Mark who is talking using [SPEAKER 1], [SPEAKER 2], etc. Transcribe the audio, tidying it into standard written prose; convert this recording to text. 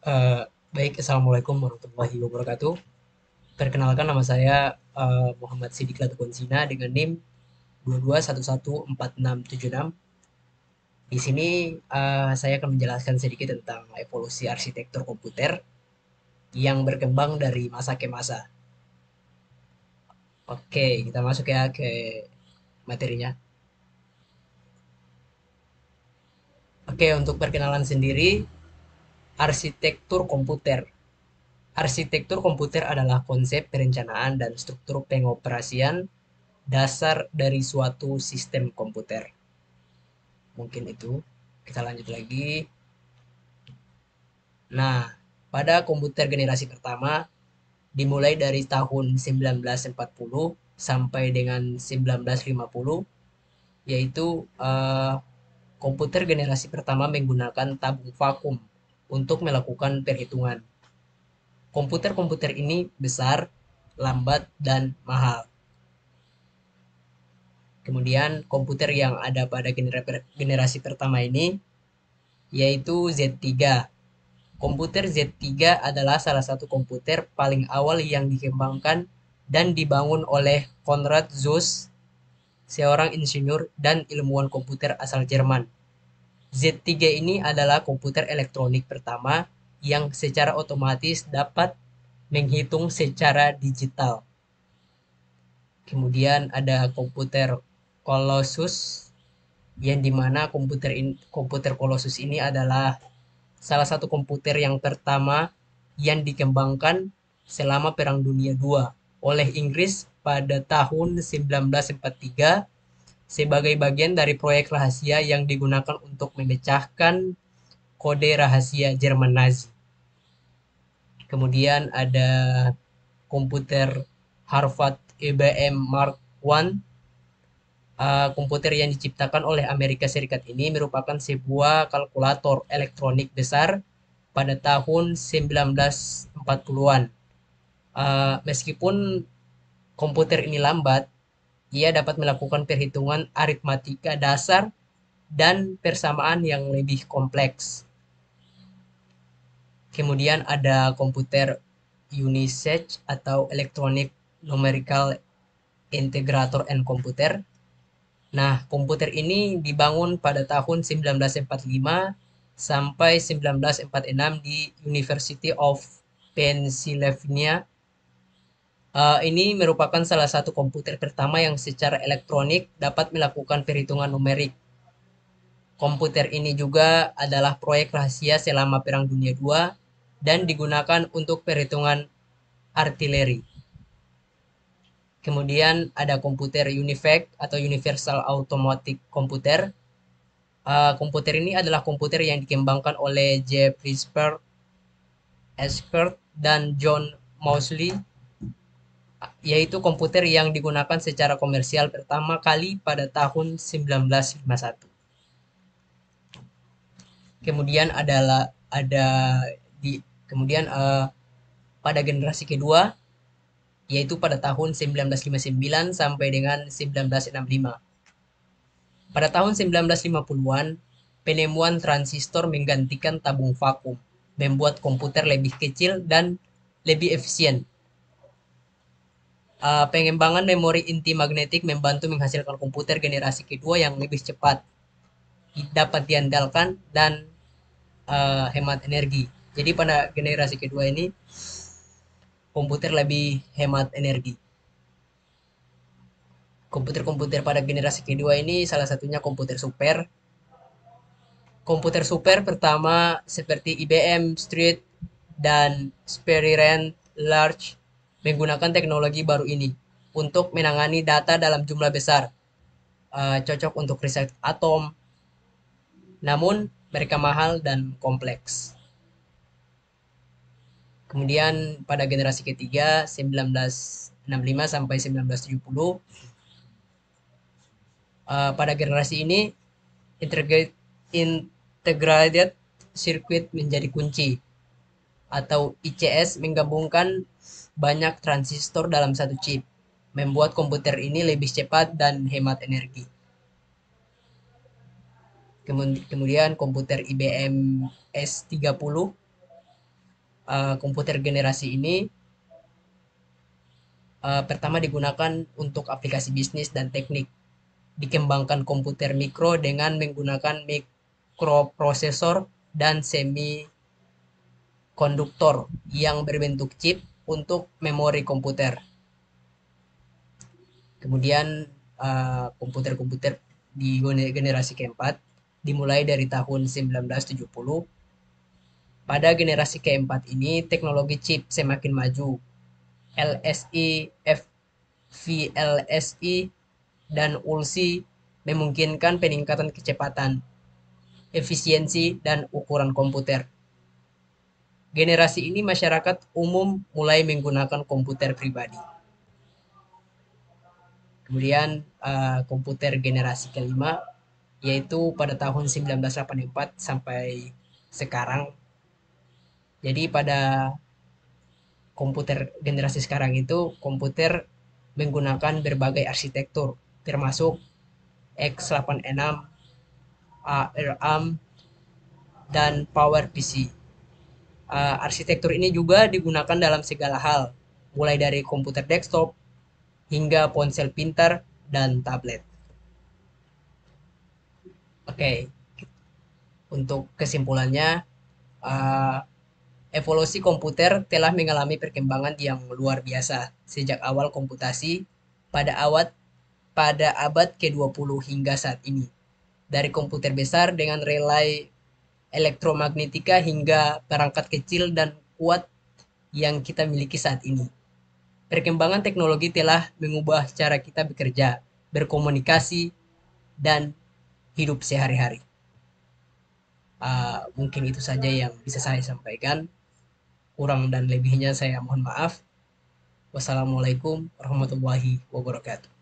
[SPEAKER 1] Eh, Baik, Assalamualaikum warahmatullahi wabarakatuh. Perkenalkan nama saya Muhammad Sidik Latukonsina dengan NIM 221146676. Di sini saya akan menjelaskan sedikit tentang evolusi arsitektur komputer yang berkembang dari masa ke masa. Oke, kita masuk ya ke materinya. Oke, untuk perkenalan sendiri, arsitektur komputer. Arsitektur komputer adalah konsep perencanaan dan struktur pengoperasian dasar dari suatu sistem komputer. Mungkin itu. Kita lanjut lagi. Nah, pada komputer generasi pertama dimulai dari tahun 1940 sampai dengan 1950, yaitu komputer generasi pertama menggunakan tabung vakum untuk melakukan perhitungan. Komputer-komputer ini besar, lambat, dan mahal. Kemudian komputer yang ada pada generasi pertama ini yaitu Z3. Komputer Z3 adalah salah satu komputer paling awal yang dikembangkan dan dibangun oleh Konrad Zuse, seorang insinyur dan ilmuwan komputer asal Jerman. Z3 ini adalah komputer elektronik pertama yang secara otomatis dapat menghitung secara digital. Kemudian ada komputer Colossus, yang dimana komputer Colossus ini adalah salah satu komputer yang pertama yang dikembangkan selama Perang Dunia II oleh Inggris pada tahun 1943 sebagai bagian dari proyek rahasia yang digunakan untuk memecahkan kode rahasia Jerman Nazi. Kemudian ada komputer Harvard IBM Mark I. Komputer yang diciptakan oleh Amerika Serikat ini merupakan sebuah kalkulator elektronik besar pada tahun 1940-an. Meskipun komputer ini lambat, ia dapat melakukan perhitungan aritmatika dasar dan persamaan yang lebih kompleks. Kemudian ada komputer UNISEC atau Electronic Numerical Integrator and Computer. Nah, komputer ini dibangun pada tahun 1945 sampai 1946 di University of Pennsylvania. Ini merupakan salah satu komputer pertama yang secara elektronik dapat melakukan perhitungan numerik. Komputer ini juga adalah proyek rahasia selama Perang Dunia II dan digunakan untuk perhitungan artileri. Kemudian ada komputer UNIVAC atau Universal Automatic Computer. Komputer ini adalah komputer yang dikembangkan oleh J. Presper Eschert dan John Moseley, yaitu komputer yang digunakan secara komersial pertama kali pada tahun 1951. Kemudian ada di kemudian pada generasi kedua yaitu pada tahun 1959 sampai dengan 1965. Pada tahun 1950-an, penemuan transistor menggantikan tabung vakum, membuat komputer lebih kecil dan lebih efisien. Pengembangan memori inti magnetik membantu menghasilkan komputer generasi kedua yang lebih cepat, dapat diandalkan, dan hemat energi. Jadi pada generasi kedua ini, komputer lebih hemat energi. Komputer-komputer pada generasi kedua ini salah satunya komputer super. Komputer super pertama seperti IBM Street dan Sperry Large menggunakan teknologi baru ini untuk menangani data dalam jumlah besar, cocok untuk riset atom, namun mereka mahal dan kompleks. Kemudian pada generasi ketiga 1965 sampai 1970, pada generasi ini integrated circuit menjadi kunci, atau ICS menggabungkan banyak transistor dalam satu chip, membuat komputer ini lebih cepat dan hemat energi. Kemudian komputer IBM S30 Komputer generasi ini pertama digunakan untuk aplikasi bisnis dan teknik. Dikembangkan komputer mikro dengan menggunakan mikroprosesor dan semikonduktor yang berbentuk chip untuk memori komputer. Kemudian komputer-komputer di generasi keempat dimulai dari tahun 1970. Pada generasi keempat ini teknologi chip semakin maju. LSI, VLSI, dan ULSI memungkinkan peningkatan kecepatan, efisiensi, dan ukuran komputer. Generasi ini masyarakat umum mulai menggunakan komputer pribadi. Kemudian komputer generasi kelima yaitu pada tahun 1984 sampai sekarang. Jadi pada komputer generasi sekarang itu komputer menggunakan berbagai arsitektur termasuk x86, ARM, dan PowerPC. Arsitektur ini juga digunakan dalam segala hal, mulai dari komputer desktop hingga ponsel pintar dan tablet. Oke, untuk kesimpulannya, uh, evolusi komputer telah mengalami perkembangan yang luar biasa sejak awal komputasi pada abad ke-20 hingga saat ini. Dari komputer besar dengan relay elektromagnetika hingga perangkat kecil dan kuat yang kita miliki saat ini. Perkembangan teknologi telah mengubah cara kita bekerja, berkomunikasi, dan hidup sehari-hari. Mungkin itu saja yang bisa saya sampaikan. Kurang dan lebihnya saya mohon maaf. Wassalamualaikum warahmatullahi wabarakatuh.